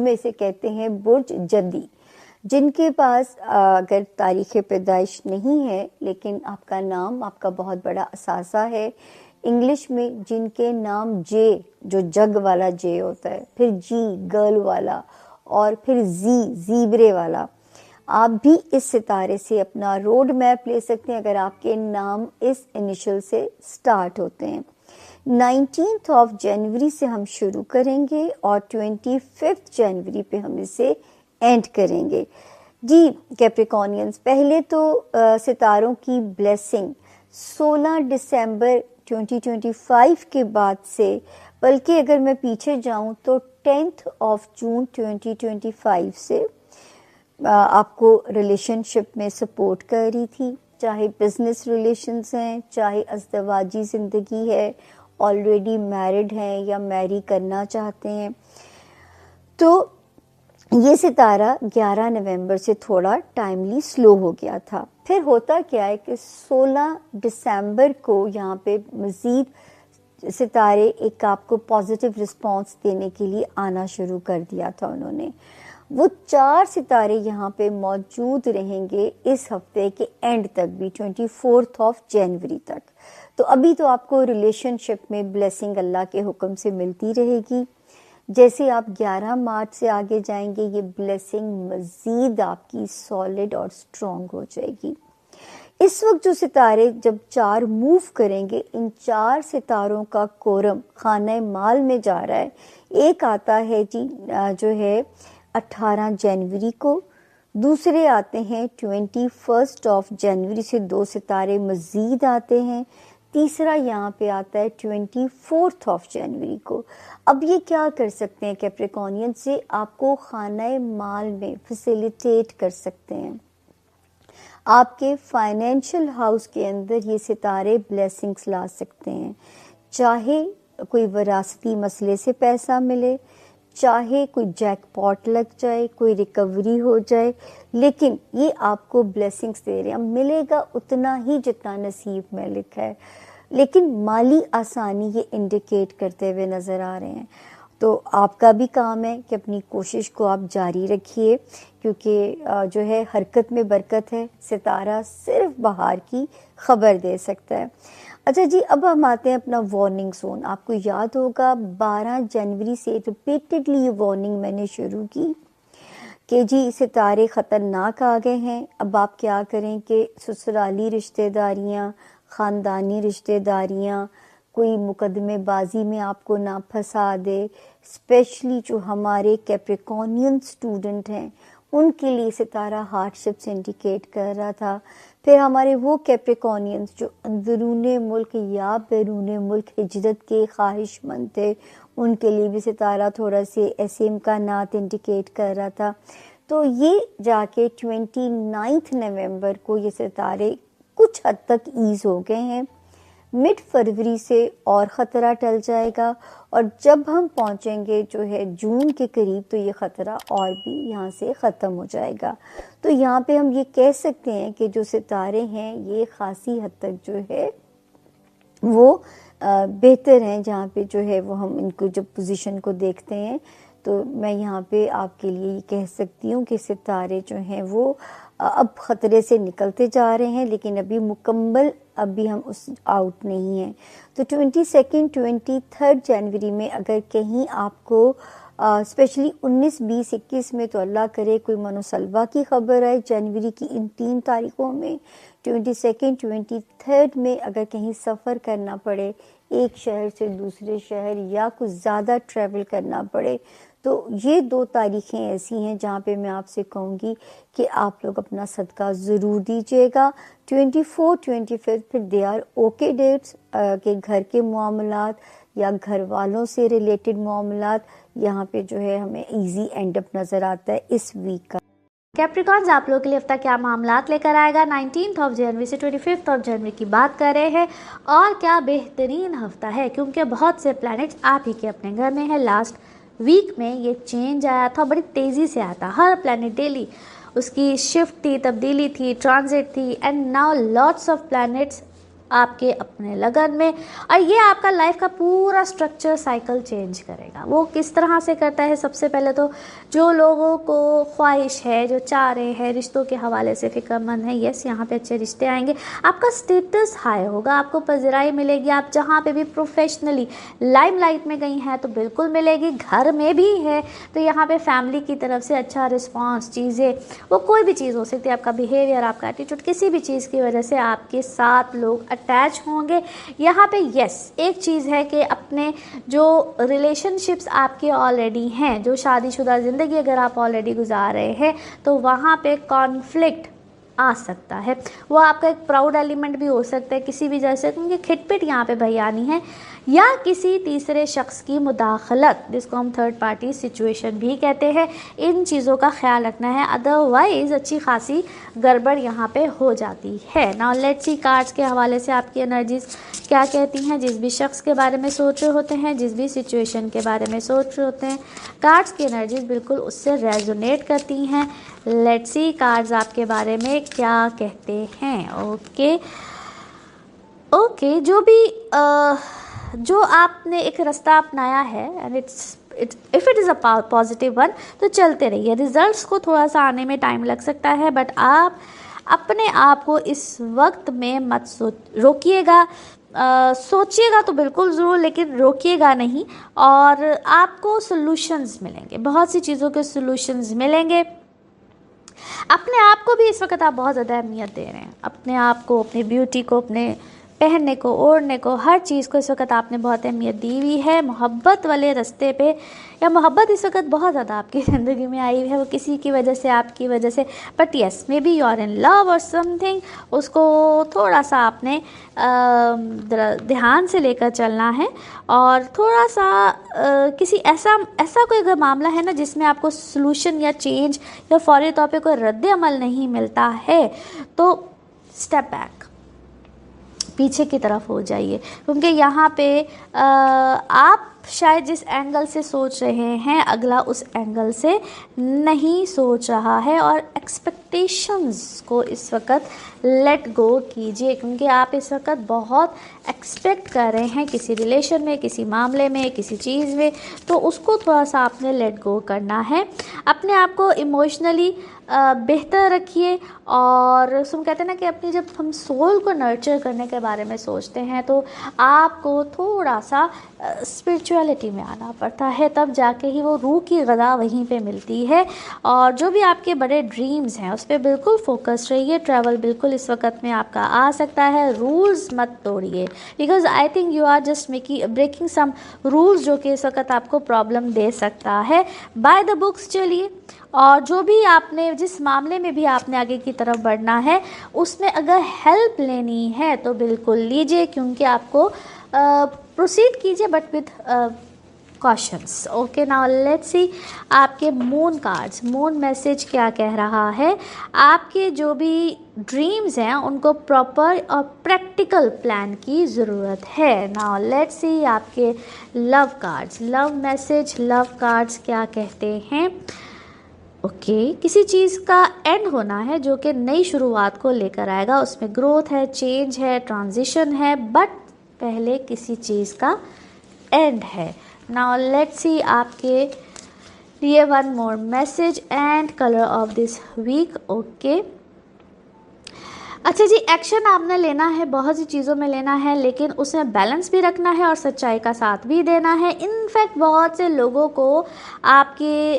में इसे कहते हैं बुर्ज जदी। जिनके पास अगर तारीख़ पैदाइश नहीं है लेकिन आपका नाम आपका बहुत बड़ा असासा है, इंग्लिश में जिनके नाम जे, जो जग वाला जे होता है, फिर जी गर्ल वाला, और फिर जी जीब्रे वाला, आप भी इस सितारे से अपना रोड मैप ले सकते हैं अगर आपके नाम इस इनिशियल से स्टार्ट होते हैं। 19 जनवरी से हम शुरू करेंगे और 25 जनवरी पे हम इसे एंड करेंगे। जी कैप्रिकॉनियंस, पहले तो सितारों की ब्लेसिंग 16 दिसंबर 2025 के बाद से, बल्कि अगर मैं पीछे जाऊं तो 10 जून 2025 से आपको रिलेशनशिप में सपोर्ट कर रही थी, चाहे बिजनेस रिलेशंस हैं, चाहे अज़दवाजी ज़िंदगी है, ऑलरेडी मैरिड हैं या मैरी करना चाहते हैं। तो ये सितारा 11 नवंबर से थोड़ा टाइमली स्लो हो गया था। फिर होता क्या है कि 16 दिसंबर को यहाँ पे मज़ीद सितारे एक आपको पॉजिटिव रिस्पांस देने के लिए आना शुरू कर दिया था उन्होंने। वो 4 सितारे यहाँ पे मौजूद रहेंगे इस हफ्ते के एंड तक भी, 24 जनवरी तक। तो अभी तो आपको रिलेशनशिप में ब्लेसिंग अल्लाह के हुक्म से मिलती रहेगी। जैसे आप 11 मार्च से आगे जाएंगे ये ब्लेसिंग मज़ीद आपकी सॉलिड और स्ट्रॉन्ग हो जाएगी। इस वक्त जो सितारे जब 4 मूव करेंगे, इन 4 सितारों का कोरम खाने माल में जा रहा है। एक आता है जी जो है 18 जनवरी को, दूसरे आते हैं 21 जनवरी से 2 सितारे मज़ीद आते हैं, तीसरा यहाँ पे आता है 24 जनवरी को। अब ये क्या कर सकते हैं कैप्रिकॉनियन से, आपको खाना माल में फैसिलिटेट कर सकते हैं। आपके फाइनेंशियल हाउस के अंदर ये सितारे ब्लेसिंग्स ला सकते हैं, चाहे कोई विरासती मसले से पैसा मिले, चाहे कोई जैकपॉट लग जाए, कोई रिकवरी हो जाए, लेकिन ये आपको ब्लेसिंग्स दे रहे हैं। मिलेगा उतना ही जितना नसीब में लिखा है, लेकिन माली आसानी ये इंडिकेट करते हुए नज़र आ रहे हैं। तो आपका भी काम है कि अपनी कोशिश को आप जारी रखिए, क्योंकि जो है हरकत में बरकत है। सितारा सिर्फ बाहर की खबर दे सकता है। अच्छा जी, अब हम आते हैं अपना वार्निंग जोन। आपको याद होगा 12 जनवरी से रिपीटेडली ये वार्निंग मैंने शुरू की कि जी सितारे ख़तरनाक आ गए हैं। अब आप क्या करें कि ससुराली रिश्तेदारियाँ, ख़ानदानी रिश्तेदारियाँ, कोई मुकदमेबाजी में आपको ना फंसा दे। स्पेशली जो हमारे कैप्रिकॉनियन स्टूडेंट हैं उनके लिए सितारा हार्डशिप्स इंडिकेट कर रहा था। फिर हमारे वो कैप्रिकॉनियंस जो अंदरून मुल्क या बैरून मुल्क हिजरत के ख्वाहिशमंद थे, उनके लिए भी सितारा थोड़ा से ऐसे इम्कानात इंडिकेट कर रहा था। तो ये जाके 29 नवंबर को ये सितारे कुछ हद तक ईज हो गए हैं। मिड फरवरी से और ख़तरा टल जाएगा, और जब हम पहुंचेंगे जो है जून के करीब तो ये ख़तरा और भी यहाँ से ख़त्म हो जाएगा। तो यहाँ पे हम ये कह सकते हैं कि जो सितारे हैं ये ख़ासी हद तक जो है वो बेहतर हैं। जहाँ पे जो है वो हम इनको जब पोजीशन को देखते हैं तो मैं यहाँ पे आपके लिए ये कह सकती हूँ कि सितारे जो हैं वो अब ख़तरे से निकलते जा रहे हैं, लेकिन अभी मुकम्मल अभी हम उस आउट नहीं हैं। तो 22, 23 जनवरी में अगर कहीं आपको स्पेशली 19, 20, 21 में तो अल्लाह करे कोई मनोसलवा की खबर आए जनवरी की इन 3 तारीख़ों में, 22, 23 में अगर कहीं सफ़र करना पड़े एक शहर से दूसरे शहर या कुछ ज़्यादा ट्रैवल करना पड़े, तो ये 2 तारीखें ऐसी हैं जहाँ पे मैं आपसे कहूँगी कि आप लोग अपना सदका ज़रूर दीजिएगा। 24, 25 फिर दे आर ओके डेट्स के घर के मामलात या घर वालों से रिलेटेड मामलात, यहाँ पे जो है हमें इजी एंड अप नज़र आता है इस वीक का। कैप्रिकॉन्स, आप लोगों के लिए हफ्ता क्या मामलात लेकर आएगा। 19 जनवरी से 25 जनवरी की बात कर रहे हैं, और क्या बेहतरीन हफ्ता है, क्योंकि बहुत से प्लैनेट्स आप ही के अपने घर में है। लास्ट वीक में ये चेंज आया था, बड़ी तेज़ी से आया था। हर प्लैनेट डेली उसकी शिफ्ट थी, तब्दीली थी, ट्रांजिट थी, and now lots of planets आपके अपने लगन में, और ये आपका लाइफ का पूरा स्ट्रक्चर साइकिल चेंज करेगा। वो किस तरह से करता है? सबसे पहले तो जो लोगों को ख्वाहिश है, जो चाह रहे हैं, रिश्तों के हवाले से फिक्रमंद है, यस यहाँ पे अच्छे रिश्ते आएंगे, आपका स्टेटस हाई होगा, आपको पजराई मिलेगी, आप जहाँ पे भी प्रोफेशनली लाइमलाइट में गई हैं तो बिल्कुल मिलेगी, घर में भी है तो यहाँ पे फैमिली की तरफ से अच्छा रिस्पॉन्स, चीज़ें, वो कोई भी चीज़ हो सकती है, आपका बिहेवियर, आपका एटीट्यूड, किसी भी चीज़ की वजह से आपके साथ लोग अटैच होंगे। यहाँ पे यस एक चीज़ है कि अपने जो रिलेशनशिप्स आपके ऑलरेडी हैं, जो शादीशुदा ज़िंदगी अगर आप ऑलरेडी गुजार रहे हैं तो वहाँ पे कॉन्फ्लिक्ट आ सकता है। वो आपका एक प्राउड एलिमेंट भी हो सकता है किसी भी जैसे, क्योंकि खिटपिट यहाँ पे बयानी है, या किसी तीसरे शख्स की मुदाखलत, जिसको हम थर्ड पार्टी सिचुएशन भी कहते हैं। इन चीज़ों का ख्याल रखना है, अदरवाइज़ अच्छी खासी गड़बड़ यहाँ पे हो जाती है। नाउ लेट्स सी कार्ड्स के हवाले से आपकी एनर्जीज क्या कहती हैं। जिस भी शख्स के बारे में सोच रहे होते हैं, जिस भी सिचुएशन के बारे में सोच रहे होते हैं, कार्ड्स की एनर्जीज बिल्कुल उससे रेजोनेट करती हैं। लेट्स सी कार्ड्स आपके बारे में क्या कहते हैं। ओके जो आपने एक रास्ता अपनाया है and if it is a positive one, तो चलते रहिए। रिजल्ट्स को थोड़ा सा आने में टाइम लग सकता है, बट आप अपने आप को इस वक्त में मत रोकिएगा। सोचिएगा तो बिल्कुल ज़रूर, लेकिन रोकिएगा नहीं, और आपको सॉल्यूशंस मिलेंगे, बहुत सी चीज़ों के सॉल्यूशंस मिलेंगे। अपने आप को भी इस वक्त आप बहुत ज़्यादा अहमियत दे रहे हैं, अपने आप को, अपनी ब्यूटी को, अपने पहनने को, ओढ़ने को, हर चीज़ को इस वक्त आपने बहुत अहमियत दी हुई है। मोहब्बत वाले रास्ते पे, या मोहब्बत इस वक्त बहुत ध्यादा आपकी ज़िंदगी में आई है, वो किसी की वजह से, आपकी वजह से, but yes may be you are in love और समथिंग, उसको थोड़ा सा आपने ध्यान से लेकर चलना है, और थोड़ा सा किसी ऐसा कोई अगर मामला है ना जिसमें आपको सलूशन या चेंज या फौरी तौर पे कोई रद्द अमल नहीं मिलता है, तो स्टेप बैक, पीछे की तरफ हो जाइए, क्योंकि यहाँ पे आप शायद जिस एंगल से सोच रहे हैं अगला उस एंगल से नहीं सोच रहा है, और एक्सपेक्टेशंस को इस वक्त लेट गो कीजिए, क्योंकि आप इस वक्त बहुत एक्सपेक्ट कर रहे हैं किसी रिलेशन में, किसी मामले में, किसी चीज़ में, तो उसको थोड़ा सा आपने लेट गो करना है। अपने आप को इमोशनली बेहतर रखिए, और हम कहते हैं ना कि अपनी, जब हम सोल को नर्चर करने के बारे में सोचते हैं तो आपको थोड़ा सा स्पिरिचुअलिटी में आना पड़ता है, तब जाके ही वो रूह की ग़िज़ा वहीं पे मिलती है। और जो भी आपके बड़े ड्रीम्स हैं उस पर बिल्कुल फोकस रहिए। ट्रैवल बिल्कुल इस वक्त में आपका आ सकता है, रूल्स मत तोड़िए, because I think you are just breaking some rules जो कि इस वक्त आपको प्रॉब्लम दे सकता है। बाय द बुक्स चलिए, और जो भी आपने, जिस मामले में भी आपने आगे की तरफ बढ़ना है, उसमें अगर हेल्प लेनी है तो बिल्कुल लीजिए, क्योंकि आपको प्रोसीड कीजिए, but with cautions. Okay, now let's see आपके मून कार्ड्स, मून मैसेज क्या कह रहा है। आपके जो भी ड्रीम्स हैं उनको प्रॉपर और प्रैक्टिकल प्लान की ज़रूरत है। नाउ लेट्स सी आपके love cards, love message, love cards क्या कहते हैं। ओके, किसी चीज़ का एंड होना है जो कि नई शुरुआत को लेकर आएगा, उसमें ग्रोथ है, चेंज है, ट्रांजिशन है, बट पहले किसी चीज़ का एंड है। नाउ लेट्स सी आपके लिए one more message and colour of this week. Okay, अच्छा जी, एक्शन आपने लेना है, बहुत सी चीज़ों में लेना है, लेकिन उसमें बैलेंस भी रखना है और सच्चाई का साथ भी देना है। इनफैक्ट बहुत से लोगों को आपके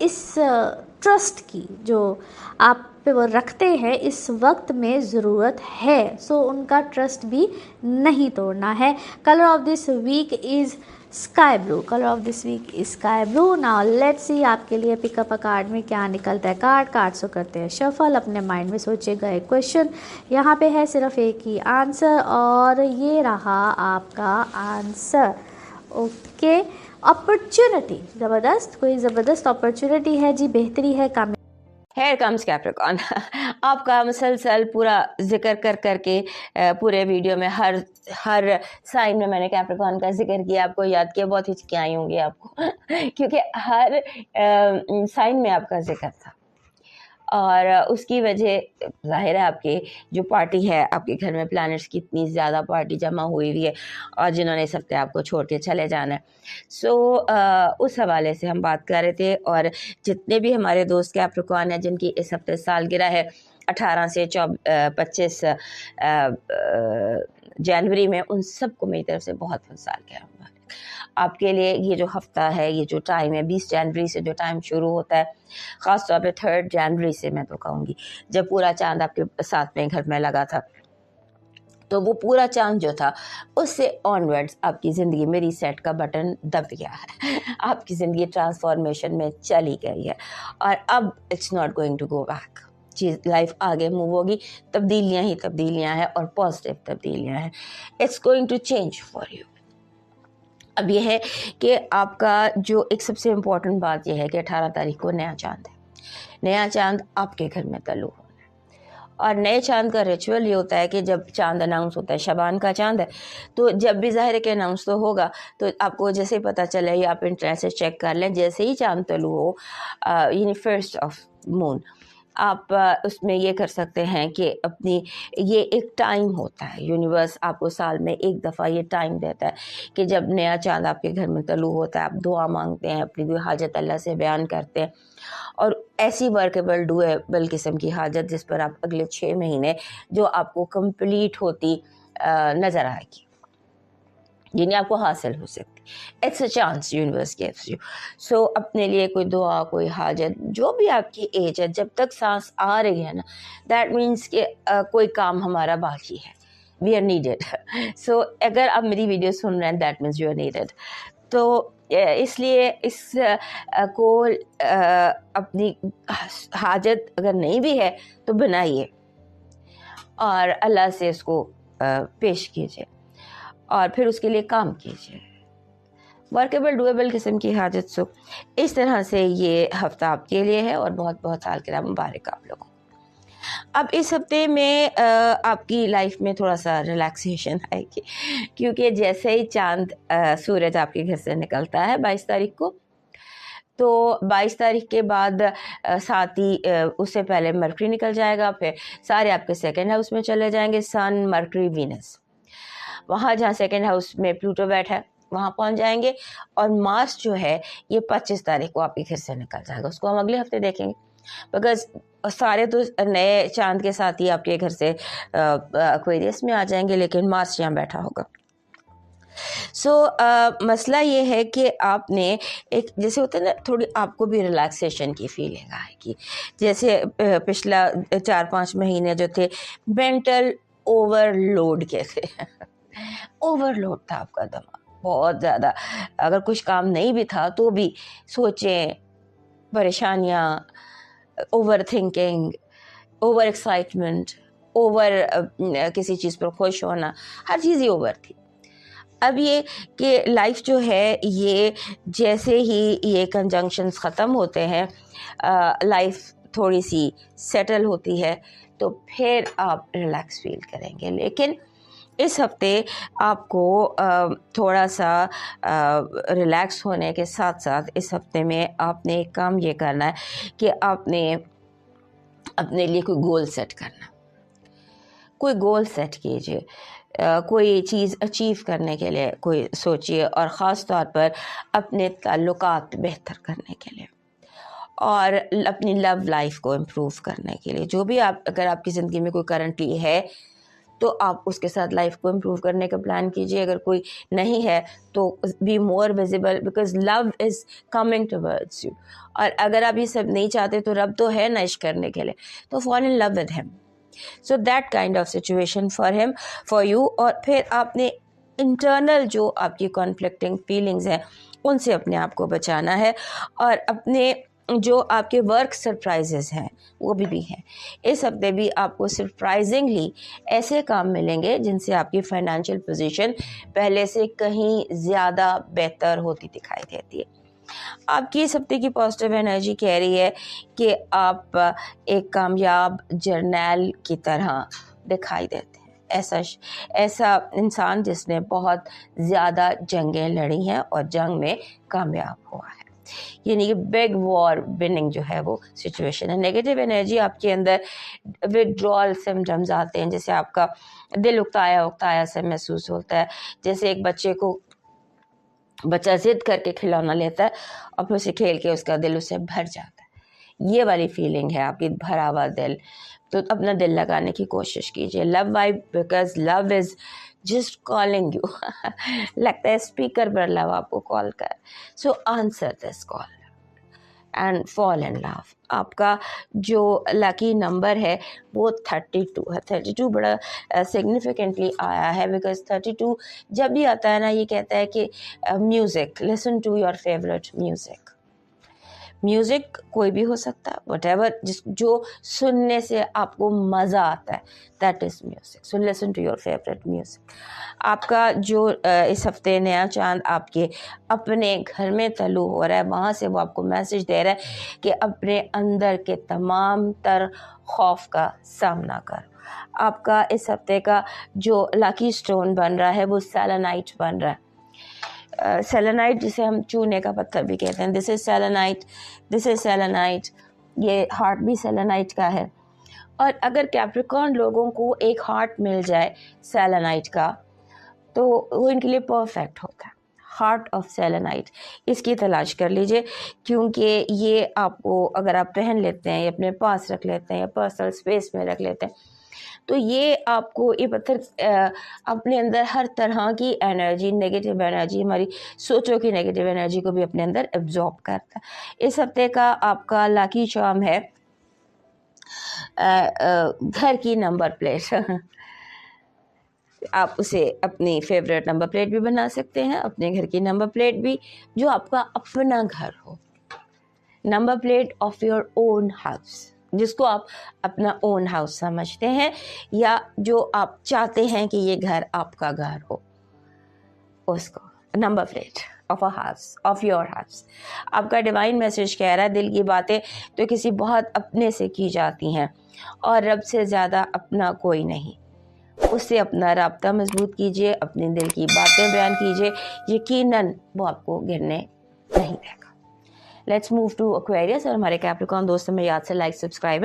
इस ट्रस्ट की जो आप पे वो रखते हैं इस वक्त में ज़रूरत है, सो उनका ट्रस्ट भी नहीं तोड़ना है। Colour of this week is sky blue, colour of this week is sky blue. Now let's see आपके लिए पिकअप अ कार्ड में क्या निकलता है। कार्ड्स को करते हैं शफल, अपने माइंड में सोचिएगा एक क्वेश्चन, यहाँ पे है सिर्फ एक ही आंसर, और ये रहा आपका आंसर। ओके, अपॉर्चुनिटी, ज़बरदस्त, कोई ज़बरदस्त अपॉर्चुनिटी है जी, बेहतरी है, काम। हेयर कम्स कैप्रिकॉर्न आपका मुसलसल पूरा जिक्र करके पूरे वीडियो में हर साइन में मैंने कैप्रिकॉर्न का जिक्र किया, आपको याद किया, बहुत हिचकियाई होंगी आपको क्योंकि हर साइन में आपका जिक्र था। और उसकी वजह ज़ाहिर है आपके जो पार्टी है आपके घर में प्लैनेट्स की इतनी ज़्यादा पार्टी जमा हुई हुई है और जिन्होंने इस हफ्ते आपको छोड़ के चले जाना है। सो उस हवाले से हम बात कर रहे थे। और जितने भी हमारे दोस्त कैप्रिकॉर्न हैं जिनकी इस हफ्ते सालगिरह है 18 से 25 जनवरी में, उन सबको मेरी तरफ से बहुत बहुत सालगिरह मुबारक। आपके लिए ये जो हफ्ता है, ये जो टाइम है, 20 जनवरी से जो टाइम शुरू होता है, ख़ास तौर पे 3 जनवरी से मैं तो कहूँगी, जब पूरा चांद आपके साथ में घर में लगा था, तो वो पूरा चांद जो था उससे ऑनवर्ड्स आपकी ज़िंदगी में रीसेट का बटन दब गया है। आपकी ज़िंदगी ट्रांसफॉर्मेशन में चली गई है और अब it's not going to go back. चीज़ लाइफ आगे मूव होगी, तब्दीलियाँ ही तब्दीलियाँ हैं और पॉजिटिव तब्दीलियाँ हैं। It's going to change for you. अब यह है कि आपका जो एक सबसे इम्पॉर्टेंट बात यह है कि 18 तारीख को नया चांद है। नया चांद आपके घर में तल्लु होना है और नए चांद का रिचुअल ये होता है कि जब चांद अनाउंस होता है, शबान का चांद है, तो जब भी ज़ाहिर है कि अनाउंस तो होगा, तो आपको जैसे ही पता चले या आप इंटरनेट से चेक कर लें, जैसे ही चांद तल्लु हो यानी फर्स्ट ऑफ मून, आप उसमें ये कर सकते हैं कि अपनी ये एक टाइम होता है, यूनिवर्स आपको साल में एक दफ़ा ये टाइम देता है कि जब नया चांद आपके घर में तल्लु होता है, आप दुआ मांगते हैं, अपनी कोई हाजत अल्लाह से बयान करते हैं और ऐसी वर्केबल डूएबल किस्म की हाजत जिस पर आप अगले 6 महीने जो आपको कंप्लीट होती नज़र आएगी, जिन्हें आपको हासिल हो सकती। It's a chance universe gives you. So अपने लिए कोई दुआ, कोई हाजत, जो भी आपकी एज है, जब तक सांस आ रही है ना, दैट मीन्स कि कोई काम हमारा बाकी है, वी आर नीडेड। सो अगर आप मेरी वीडियो सुन रहे हैं, that means you are needed. तो इसलिए इस को अपनी हाजत अगर नहीं भी है तो बनाइए और अल्लाह से इसको पेश कीजिए और फिर उसके लिए काम कीजिए। वर्केबल डुएबल किस्म की हाजत। सो इस तरह से ये हफ्ता आपके लिए है और बहुत बहुत सालगिरह मुबारक आप लोगों को। अब इस हफ्ते में आपकी लाइफ में थोड़ा सा रिलैक्सेशन आएगी क्योंकि जैसे ही चांद सूरज आपके घर से निकलता है 22 तारीख को, तो 22 तारीख के बाद साथ ही उससे पहले मरकरी निकल जाएगा, फिर सारे आपके सेकेंड हाउस में चले जाएंगे, सन, मरकरी, वीनस। वहाँ जहाँ सेकेंड हाउस में प्लूटो बैठा है वहाँ पहुँच जाएंगे और मार्स जो है ये 25 तारीख को आपके घर से निकल जाएगा। उसको हम अगले हफ्ते देखेंगे बिकॉज सारे तो नए चांद के साथ ही आपके घर से एक्वेरियस में आ जाएंगे, लेकिन मार्स यहाँ बैठा होगा। मसला ये है कि आपने एक जैसे होता है ना, थोड़ी आपको भी रिलैक्सेशन की फीलिंग आएगी। जैसे पिछला 4-5 महीने जो थे मेंटल ओवरलोड के थे ओवरलोड था आपका दिमाग बहुत ज़्यादा, अगर कुछ काम नहीं भी था तो भी सोचें, परेशानियाँ, over thinking, over excitement, over किसी चीज़ पर खुश होना, हर चीज़ ही ओवर थी। अब ये कि लाइफ जो है ये जैसे ही ये कंजंक्शंस ख़त्म होते हैं, लाइफ थोड़ी सी सेटल होती है तो फिर आप रिलैक्स फील करेंगे। लेकिन इस हफ्ते आपको थोड़ा सा रिलैक्स होने के साथ साथ इस हफ्ते में आपने एक काम ये करना है कि आपने अपने लिए कोई गोल सेट करना, कोई गोल सेट कीजिए, कोई चीज़ अचीव करने के लिए कोई सोचिए और ख़ास तौर पर अपने ताल्लुकात बेहतर करने के लिए और अपनी लव लाइफ को इम्प्रूव करने के लिए। जो भी आप अगर आपकी ज़िंदगी में कोई करंटली है तो आप उसके साथ लाइफ को इम्प्रूव करने का प्लान कीजिए। अगर कोई नहीं है तो be more visible because love is coming towards you. और अगर आप ये सब नहीं चाहते तो रब तो है ना इश्क करने के लिए, तो fall in love with him. So that kind of situation for him, for you. और फिर आपने इंटरनल जो आपकी कॉन्फ्लिक्टिंग फीलिंग्स हैं उनसे अपने आप को बचाना है और अपने जो आपके वर्क सरप्राइजेस हैं वो भी हैं। इस हफ्ते भी आपको सरप्राइजिंगली ऐसे काम मिलेंगे जिनसे आपकी फाइनेंशियल पोजीशन पहले से कहीं ज़्यादा बेहतर होती दिखाई देती है। आपकी इस हफ्ते की पॉजिटिव एनर्जी कह रही है कि आप एक कामयाब जर्नैल की तरह दिखाई देते हैं, ऐसा इंसान जिसने बहुत ज़्यादा जंगें लड़ी हैं और जंग में कामयाब हुआ है। यानी कि बिग वॉर विनिंग जो है वो सिचुएशन है। नेगेटिव एनर्जी आपके अंदर विड्रॉल सिम्टम्स आते हैं, जैसे आपका दिल उकताया उकताया से महसूस होता है, जैसे एक बच्चा जिद करके खिलौना लेता है और फिर उसे खेल के उसका दिल उससे भर जाता है, ये वाली फीलिंग है आपकी, भरा हुआ दिल। तो अपना दिल लगाने की कोशिश कीजिए। Love vibe, because love is just calling you लगता है स्पीकर पर लव आपको कॉल कर। So answer this call and fall in love. आपका जो लकी नंबर है वो 32 है। 32 बड़ा सिग्निफिकेंटली आया है, बिकॉज 32 जब भी आता है ना, ये कहता है कि music, listen to your favourite music. Music कोई भी हो सकता है, वटेवर जो सुनने से आपको मज़ा आता है, that is music. So listen to your favourite music. आपका जो इस हफ्ते नया चांद आपके अपने घर में तलू हो रहा है, वहाँ से वो आपको मैसेज दे रहा है कि अपने अंदर के तमाम तर खौफ का सामना कर। आपका इस हफ्ते का जो लकी स्टोन बन रहा है वो सेलेनाइट बन रहा है। सेलेनाइट जिसे हम चूने का पत्थर भी कहते हैं, this is selenite, this is selenite. ये हार्ट भी सेलेनाइट का है। और अगर कैप्रिकॉर्न लोगों को एक हार्ट मिल जाए सेलेनाइट का, तो वो इनके लिए परफेक्ट होता है। हार्ट ऑफ सेलेनाइट, इसकी तलाश कर लीजिए, क्योंकि ये आपको अगर आप पहन लेते हैं या अपने पास रख लेते हैं या पर्सनल स्पेस में रख लेते हैं, तो ये आपको ये पत्थर अपने अंदर हर तरह की एनर्जी, नेगेटिव एनर्जी, हमारी सोचों की नेगेटिव एनर्जी को भी अपने अंदर एब्जॉर्ब करता है। इस हफ्ते का आपका लकी चार्म है घर की नंबर प्लेट आप उसे अपनी फेवरेट नंबर प्लेट भी बना सकते हैं, अपने घर की नंबर प्लेट भी, जो आपका अपना घर हो। Number plate of your own house, जिसको आप अपना ओन हाउस समझते हैं, या जो आप चाहते हैं कि ये घर आपका घर हो, उसको number plate of a house, of your house. आपका डिवाइन मैसेज कह रहा है, दिल की बातें तो किसी बहुत अपने से की जाती हैं, और रब से ज़्यादा अपना कोई नहीं। उससे अपना राब्ता मजबूत कीजिए, अपने दिल की बातें बयान कीजिए, यकीनन वो आपको गिरने नहीं देगा। Let's move to Aquarius. और हमारे कैप्रिकॉर्न दोस्तों में याद से लाइक, सब्सक्राइब